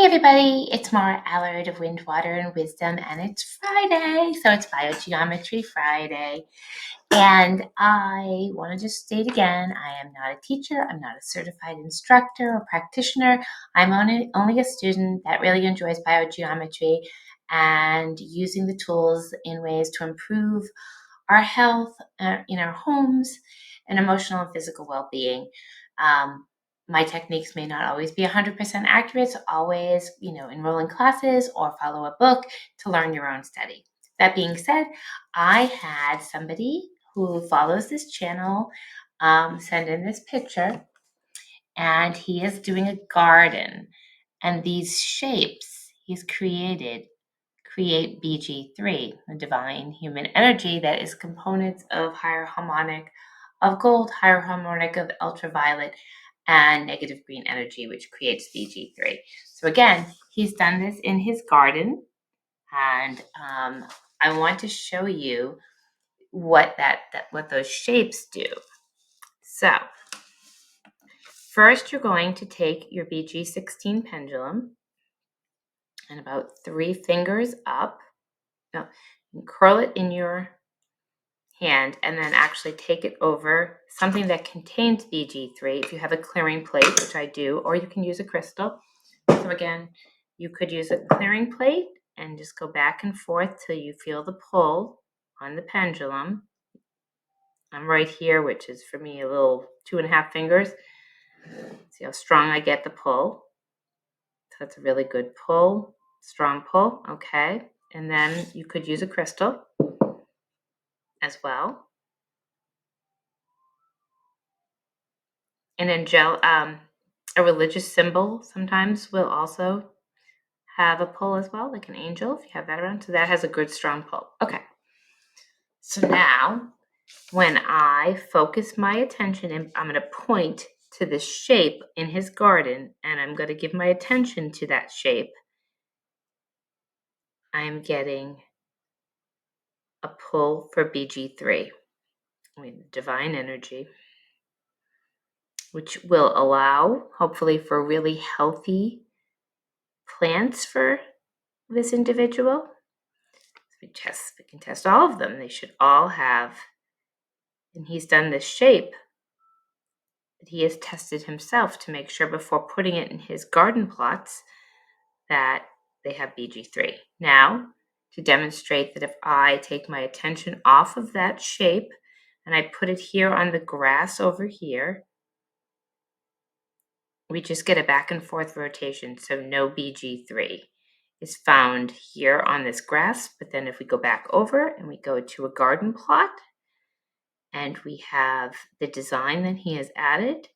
everybody, it's Mara Allard of Wind, Water, and Wisdom, and it's Friday, so it's BioGeometry Friday. And I want to just state again, I am not a teacher, I'm not a certified instructor or practitioner. I'm only a student that really enjoys biogeometry and using the tools in ways to improve our health in our homes and emotional and physical well-being. My techniques may not always be 100% accurate, so always, enroll in classes or follow a book to learn your own study. That being said, I had somebody who follows this channel send in this picture, and he is doing a garden, and these shapes he's created create BG3, the divine human energy that is components of higher harmonic of gold, higher harmonic of ultraviolet, and negative green energy, which creates BG3. So again, he's done this in his garden, and I want to show you what those shapes do. So first, you're going to take your BG16 pendulum and about 3 fingers up. No, curl it in your hand and then actually take it over something that contains BG3. If you have a clearing plate, which I do, or you can use a crystal. So again, you could use a clearing plate and just go back and forth till you feel the pull on the pendulum. I'm right here, which is for me a little 2.5 fingers. See how strong I get the pull. So that's a really good pull, strong pull. Okay. And then you could use a crystal as well. An a religious symbol sometimes will also have a pull as well, like an angel, if you have that around. So that has a good strong pull. Okay. So now, when I focus my attention, and I'm going to point to the shape in his garden, and I'm going to give my attention to that shape, I'm getting a pull for BG3, divine energy, which will allow, hopefully, for really healthy plants for this individual. We can test all of them. They should all have, and he's done this shape that he has tested himself to make sure before putting it in his garden plots that they have BG3. Now, to demonstrate that if I take my attention off of that shape and I put it here on the grass over here, we just get a back and forth rotation, so no BG3 is found here on this grass. But then if we go back over and we go to a garden plot and we have the design that he has added,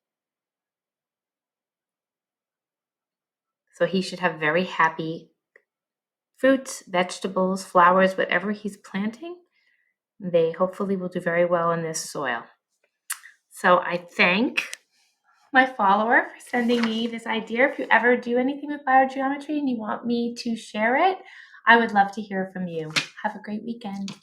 so he should have very happy fruits, vegetables, flowers, whatever he's planting. They hopefully will do very well in this soil. So I thank my follower for sending me this idea. If you ever do anything with biogeometry and you want me to share it, I would love to hear from you. Have a great weekend.